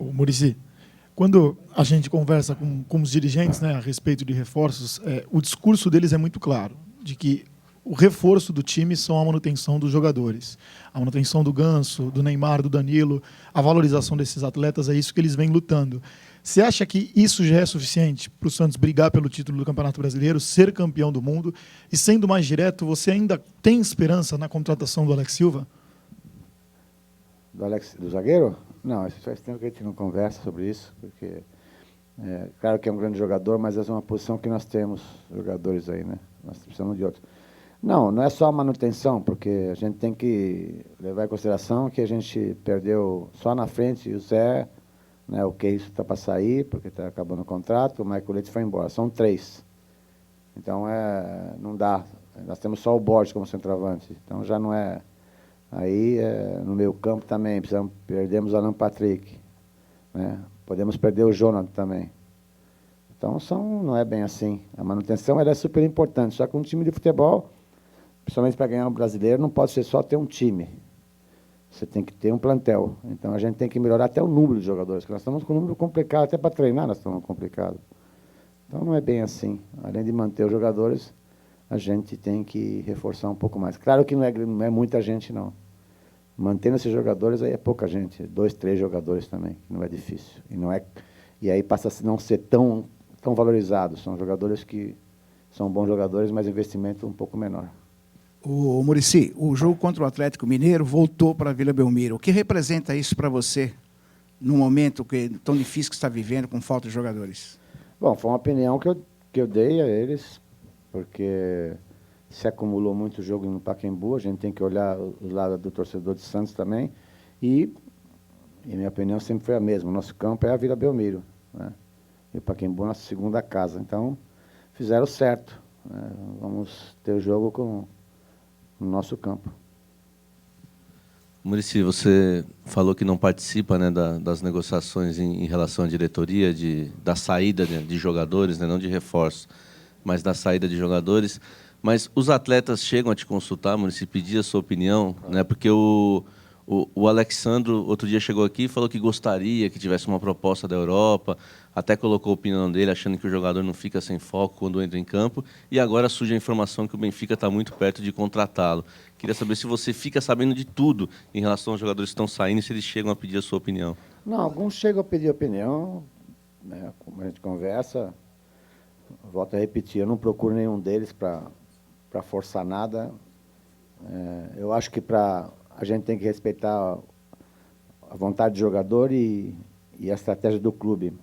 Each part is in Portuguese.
O Muricy, quando a gente conversa com os dirigentes, né, a respeito de reforços, o discurso deles é muito claro, de que o reforço do time são a manutenção dos jogadores. A manutenção do Ganso, do Neymar, do Danilo, a valorização desses atletas, é isso que eles vêm lutando. Você acha que isso já é suficiente para o Santos brigar pelo título do Campeonato Brasileiro, ser campeão do mundo? E sendo mais direto, você ainda tem esperança na contratação do Alex Silva? Do zagueiro? Não, isso faz tempo que a gente não conversa sobre isso, porque claro que é um grande jogador, mas essa é uma posição que nós temos jogadores aí, né? Nós precisamos de outros. Não, não é só a manutenção, porque a gente tem que levar em consideração que a gente perdeu só na frente o Zé, né, o Keyson está para sair, porque está acabando o contrato, o Michael Leite foi embora. São 3. Então, não dá. Nós temos só o Borges como centroavante. Então, já não é... Aí, no meio campo também, perdemos o Alan Patrick. Né? Podemos perder o Jonathan também. Então, não é bem assim. A manutenção ela é super importante. Só que um time de futebol, principalmente para ganhar um brasileiro, não pode ser só ter um time. Você tem que ter um plantel. Então, a gente tem que melhorar até o número de jogadores, porque nós estamos com um número complicado. Até para treinar, nós estamos complicados. Então, não é bem assim. Além de manter os jogadores, a gente tem que reforçar um pouco mais. Claro que não é muita gente, não. Mantendo esses jogadores, aí é pouca gente. 2, 3 jogadores também, que não é difícil. E aí passa a não ser tão valorizados. São jogadores que são bons jogadores, mas investimento um pouco menor. O Muricy, o jogo contra o Atlético Mineiro voltou para a Vila Belmiro. O que representa isso para você, num momento tão difícil que está vivendo, com falta de jogadores? Bom, foi uma opinião que eu dei a eles, porque se acumulou muito jogo no Pacaembu, a gente tem que olhar o lado do torcedor de Santos também, e minha opinião sempre foi a mesma. O nosso campo é a Vila Belmiro, né? E o Pacaembu é a nossa segunda casa. Então, fizeram certo, né? Vamos ter o jogo no nosso campo. Muricy, você falou que não participa, né, das negociações em relação à diretoria, da saída de jogadores, né, não de reforço, mas da saída de jogadores. Mas os atletas chegam a te consultar, Muricy, pedir a sua opinião, né, porque o Alexandro, outro dia, chegou aqui e falou que gostaria que tivesse uma proposta da Europa, até colocou a opinião dele, achando que o jogador não fica sem foco quando entra em campo, e agora surge a informação que o Benfica está muito perto de contratá-lo. Queria saber se você fica sabendo de tudo em relação aos jogadores que estão saindo e se eles chegam a pedir a sua opinião. Não, alguns chegam a pedir opinião, né, como a gente conversa, volto a repetir, eu não procuro nenhum deles para forçar nada. Eu acho que a gente tem que respeitar a vontade do jogador e a estratégia do clube.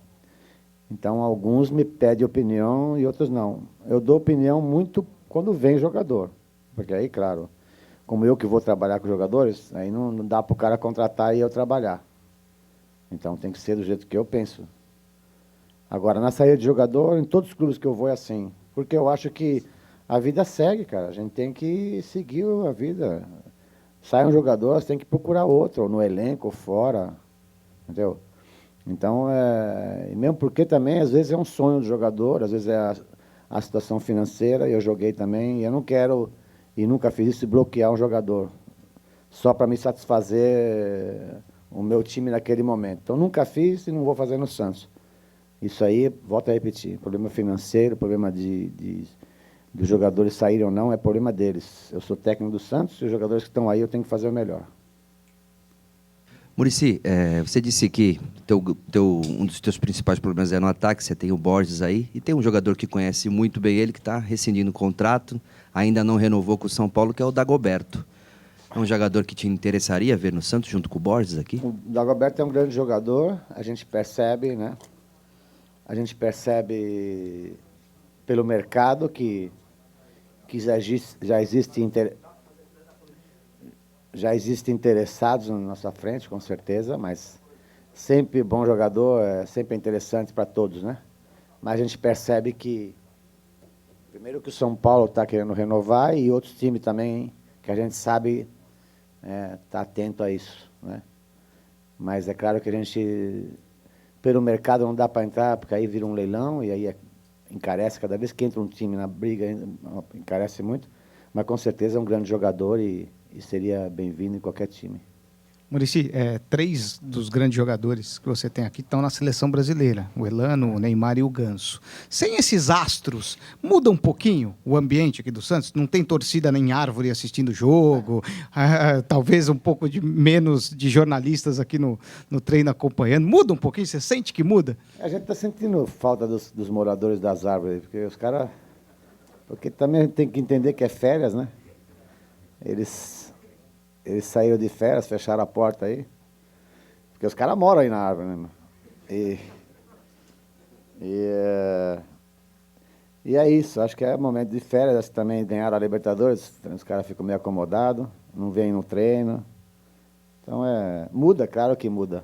Então, alguns me pedem opinião e outros não. Eu dou opinião muito quando vem jogador, porque aí, claro, como eu que vou trabalhar com jogadores, aí não dá para o cara contratar e eu trabalhar. Então, tem que ser do jeito que eu penso. Agora, na saída de jogador, em todos os clubes que eu vou é assim, porque eu acho que a vida segue, cara. A gente tem que seguir a vida. Sai um jogador, você tem que procurar outro, ou no elenco, ou fora, entendeu? Então, mesmo porque também, às vezes, é um sonho do jogador, às vezes é a situação financeira, eu joguei também, e eu não quero, e nunca fiz isso, bloquear um jogador, só para me satisfazer o meu time naquele momento. Então, nunca fiz e não vou fazer no Santos. Isso aí, volto a repetir, problema financeiro, problema dos jogadores saírem ou não, é problema deles. Eu sou técnico do Santos e os jogadores que estão aí eu tenho que fazer o melhor. Muricy, você disse que um dos teus principais problemas é no ataque, você tem o Borges aí, e tem um jogador que conhece muito bem ele, que está rescindindo o contrato, ainda não renovou com o São Paulo, que é o Dagoberto. É um jogador que te interessaria ver no Santos, junto com o Borges aqui? O Dagoberto é um grande jogador, a gente percebe, né? A gente percebe pelo mercado que já existe interessados na nossa frente, com certeza, mas sempre bom jogador, sempre é interessante para todos, né? Mas a gente percebe que, primeiro que o São Paulo está querendo renovar e outros times também, que a gente sabe está atento a isso, né? Mas é claro que a gente, pelo mercado não dá para entrar, porque aí vira um leilão e aí encarece, cada vez que entra um time na briga, encarece muito, mas com certeza é um grande jogador e seria bem-vindo em qualquer time. Muricy, 3 dos grandes jogadores que você tem aqui estão na seleção brasileira, o Elano, o Neymar e o Ganso. Sem esses astros, muda um pouquinho o ambiente aqui do Santos? Não tem torcida nem árvore assistindo o jogo, talvez um pouco de menos de jornalistas aqui no treino acompanhando. Muda um pouquinho? Você sente que muda? A gente está sentindo falta dos moradores das árvores, porque os caras... Porque também tem que entender que é férias, né? Eles saíram de férias, fecharam a porta aí. Porque os caras moram aí na árvore, né, mano? E é isso, acho que é momento de férias, também ganharam a Libertadores, os caras ficam meio acomodados, não vêm no treino. Então muda, claro que muda.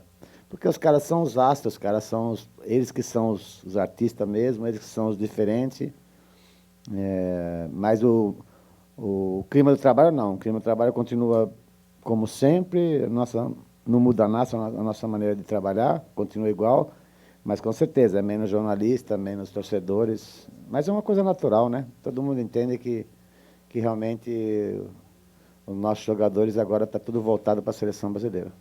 Porque os caras são os astros, os caras são eles que são os artistas mesmo, eles que são os diferentes. Mas o clima do trabalho não, o clima do trabalho continua como sempre, não muda nada a nossa maneira de trabalhar, continua igual, mas com certeza é menos jornalista, menos torcedores, mas é uma coisa natural, né? Todo mundo entende que realmente os nossos jogadores agora está tudo voltado para a seleção brasileira.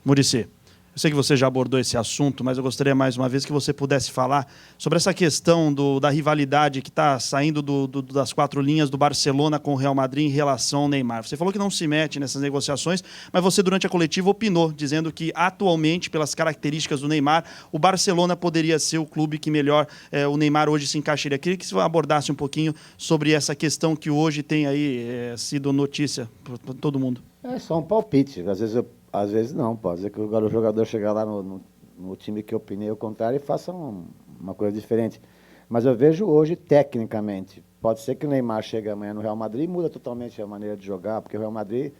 Muricy, eu sei que você já abordou esse assunto, mas eu gostaria mais uma vez que você pudesse falar sobre essa questão da rivalidade que está saindo das 4 linhas do Barcelona com o Real Madrid em relação ao Neymar. Você falou que não se mete nessas negociações, mas você durante a coletiva opinou, dizendo que atualmente, pelas características do Neymar, o Barcelona poderia ser o clube que melhor o Neymar hoje se encaixaria. Queria que você abordasse um pouquinho sobre essa questão que hoje tem aí sido notícia para todo mundo. É só um palpite, às vezes não, pode ser que o jogador chegar lá no time que eu opinei o contrário e faça uma coisa diferente. Mas eu vejo hoje, tecnicamente, pode ser que o Neymar chegue amanhã no Real Madrid e muda totalmente a maneira de jogar, porque o Real Madrid,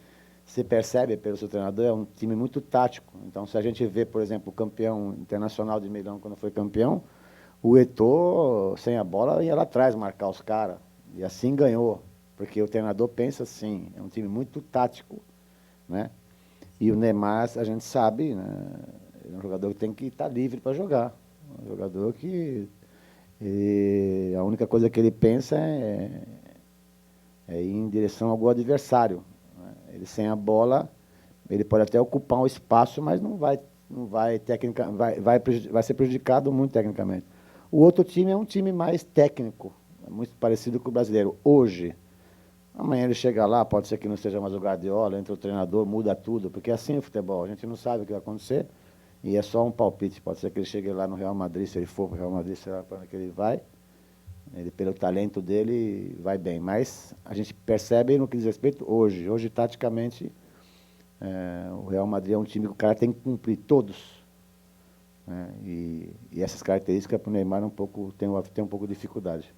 se percebe pelo seu treinador, é um time muito tático. Então, se a gente vê, por exemplo, o campeão internacional de Milão, quando foi campeão, o Eto'o, sem a bola, ia lá atrás marcar os caras. E assim ganhou, porque o treinador pensa assim, é um time muito tático, né? E o Neymar, a gente sabe, né, é um jogador que tem que estar livre para jogar. Um jogador que a única coisa que ele pensa é ir em direção ao algum adversário. Né? Ele sem a bola, ele pode até ocupar um espaço, mas não vai ser prejudicado muito tecnicamente. O outro time é um time mais técnico, muito parecido com o brasileiro. Hoje, amanhã ele chega lá, pode ser que não seja mais o Guardiola, entra o treinador, muda tudo, porque é assim o futebol, a gente não sabe o que vai acontecer, e é só um palpite. Pode ser que ele chegue lá no Real Madrid, se ele for para o Real Madrid, será para onde que ele vai, ele, pelo talento dele, vai bem. Mas a gente percebe no que diz respeito hoje taticamente, o Real Madrid é um time que o cara tem que cumprir todos, né? E essas características para o Neymar tem um pouco de dificuldade.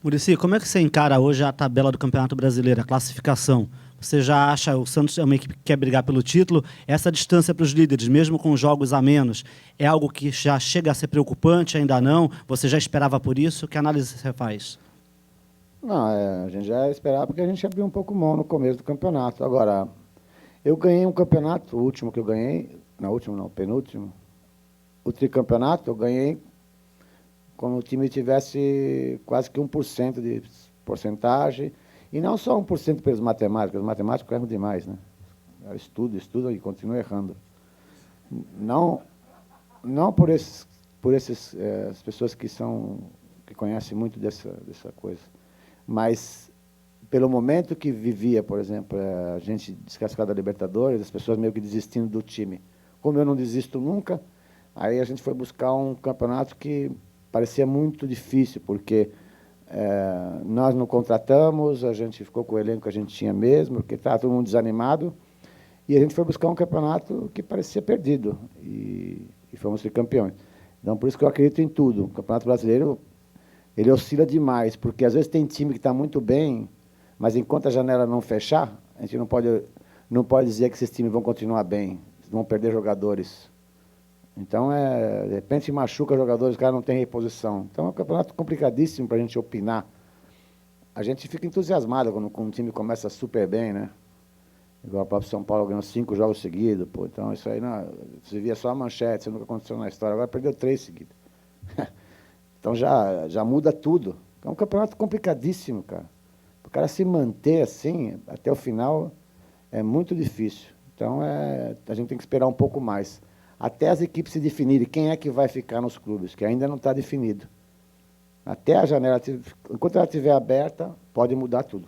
Muricy, como é que você encara hoje a tabela do Campeonato Brasileiro, a classificação? Você já acha, o Santos é uma equipe que quer brigar pelo título, essa distância para os líderes, mesmo com jogos a menos, é algo que já chega a ser preocupante, ainda não? Você já esperava por isso? Que análise você faz? Não, a gente já esperava porque a gente abriu um pouco mão no começo do campeonato. Agora, eu ganhei um campeonato, o último que eu ganhei, penúltimo, o tricampeonato eu ganhei quando o time tivesse quase que 1% de porcentagem, e não só 1% pelos matemáticos, os matemáticos erram demais, né? Estuda e continua errando. Não por essas pessoas que conhecem muito dessa coisa, mas pelo momento que vivia, por exemplo, a gente descascada da Libertadores, as pessoas meio que desistindo do time. Como eu não desisto nunca, aí a gente foi buscar um campeonato que parecia muito difícil, porque nós não contratamos, a gente ficou com o elenco que a gente tinha mesmo, porque estava todo mundo desanimado, e a gente foi buscar um campeonato que parecia perdido, e fomos ser campeões. Então, por isso que eu acredito em tudo. O Campeonato Brasileiro, ele oscila demais, porque às vezes tem time que está muito bem, mas enquanto a janela não fechar, a gente não pode dizer que esses times vão continuar bem, vão perder jogadores. Então, de repente, machuca jogadores, os caras não têm reposição. Então, é um campeonato complicadíssimo para a gente opinar. A gente fica entusiasmado quando um time começa super bem, né? Igual o próprio São Paulo ganhou 5 jogos seguidos. Pô. Então, isso aí, você via só a manchete, isso nunca aconteceu na história. Agora perdeu 3 seguidos. Então, já muda tudo. É um campeonato complicadíssimo, cara. O cara se manter assim, até o final, é muito difícil. Então, a gente tem que esperar um pouco mais. Até as equipes se definirem quem é que vai ficar nos clubes, que ainda não está definido. Até a janela, enquanto ela estiver aberta, pode mudar tudo.